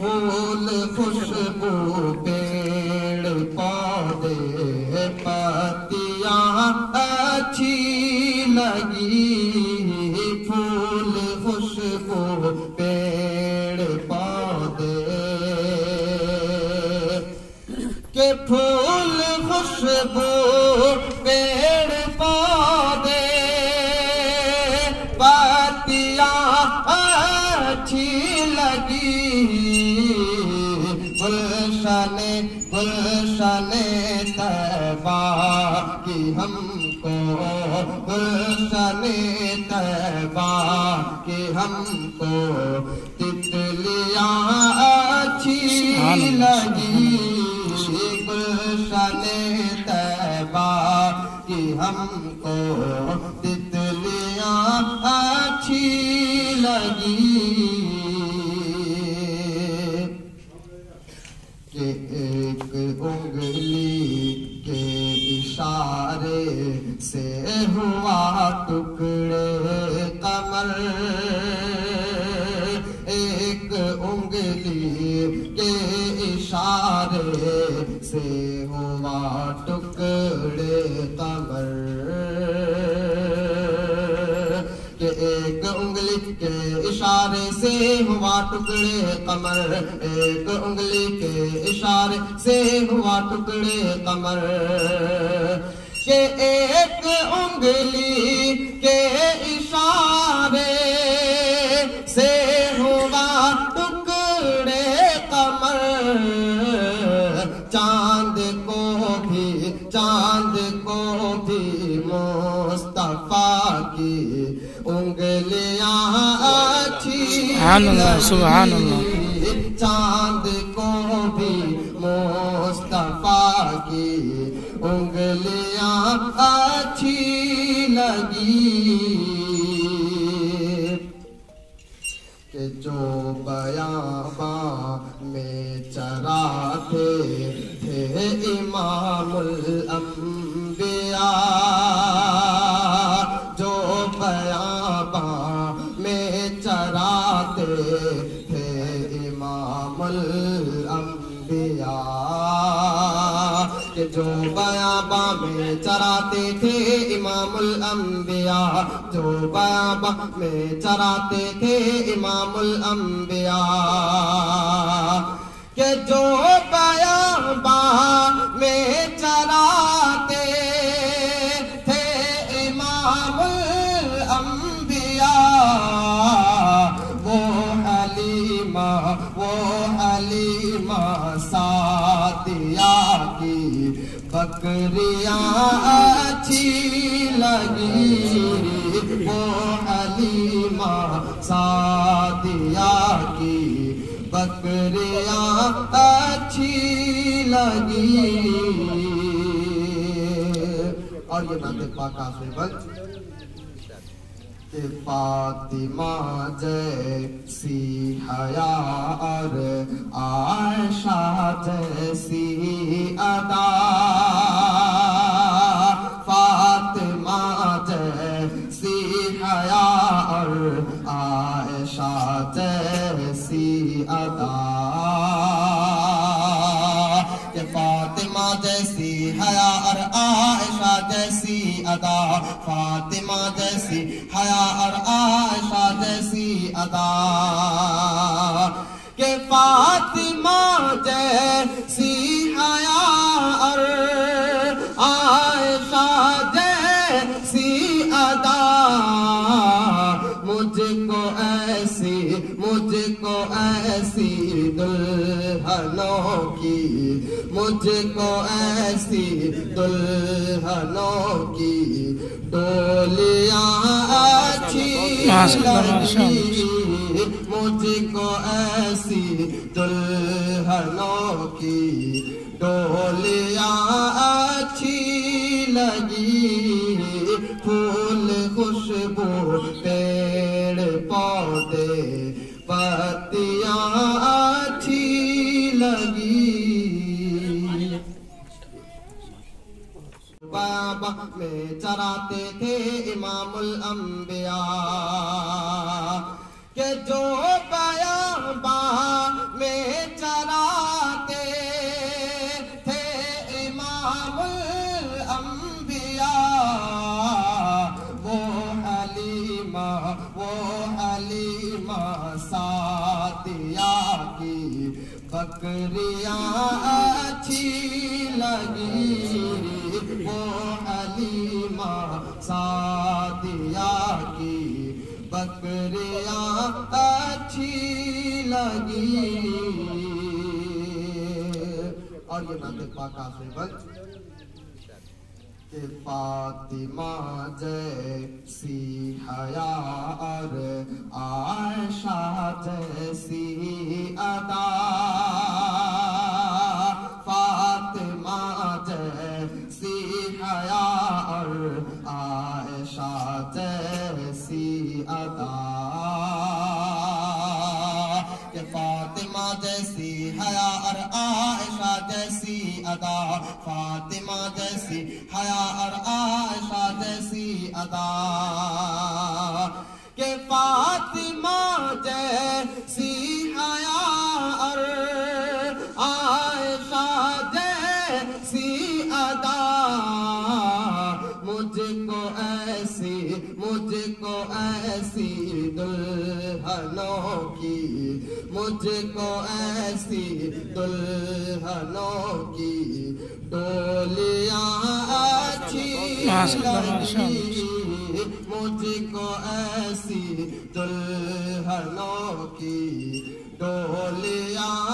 پھول خوشبو پیڑ پودے پتیاں اچھی لگی پھول خوشبو پیڑ پودے کہ پھول خوشبو پیڑ پودے پتیاں اچھی لگی گلشن طیبہ کی ہم کو گلشن طیبہ کی ہم کو تتلیاں اچھی لگی گلشن طیبہ کی ہم کو تتلیاں اچھی لگی کہ ایک انگلی کے اشارے سے ہوا ٹکڑے قمر ایک انگلی کے اشارے سے ہوا ٹکڑے قمر کہ ایک انگلی کے اشارے سے ہوا ٹکڑے قمر ایک انگلی کے اشارے سے ہوا ٹکڑے قمر کہ ایک انگلی کے اشارے سے ہوا ٹکڑے قمر چاند کو بھی مصطفیٰ کی انگلیاں اچھی سبحان اللہ چاند کو بھی مصطفیٰ کی انگلیاں اچھی لگی کہ جو بیاباں میں چراتے تھے امام الانبیاء جو بیاباں میں چراتے تھے امام الانبیاء کہ جو بیاباں میں چراتے تھے امام الانبیاء جو بیاباں میں چراتے تھے امام الانبیاء کہ جو بیاباں میں چراتے تھے امام الانبیاء وہ حلیمہ سعدیہ کی بکریاں اچھی لگی وہ حلیمہ سعدیہ کی بکریاں اچھی لگی اور یہ نعت پاک آخری وقت کہ فاطمہ جیسی حیا اور عائشہ جیسی ادا فاطمہ جیسی حیا اور عائشہ جیسی ادا کہ فاطمہ جیسی حیا اور عائشہ جیسی ادا فاطمہ جیسی حیا اور عائشہ جیسی ادا کہ فاطمہ جیسی حیا اور عائشہ جیسی ادا مجھ کو ایسی دلہنوں کی مجھ کو ایسی دلہنوں کی ڈولیاں اچھی لگی مجھ کو ایسی دلہنوں کی ڈولیاں اچھی لگی پھول خوشبو پیڑ پودے پتیاں اچھی لگی بابا میں چراتے تھے امام الانبیاء کہ جو بیاباں میں بکریاں اچھی لگی وہ حلیمہ سعدیہ کی بکریاں اچھی لگی. اور یہ نعت پاک آخری وقت کہ فاطمہ جیسی حیا اور عائشہ جیسی ادا فاطمہ جیسی حیا اور عائشہ جیسی ادا کہ فاطمہ جیسی حیا اور عائشہ جیسی ادا فاطمہ جیسی حیا اور عائشہ جیسی ادا کہ فاطمہ جیسی حیا اور عائشہ جیسی ادا مجھ کو ایسی دلہنوں کی مجھ کو ایسی دلہنوں کی ڈولیاں اچھی لگی مجھ کو ایسی دلہنوں کی ڈولیاں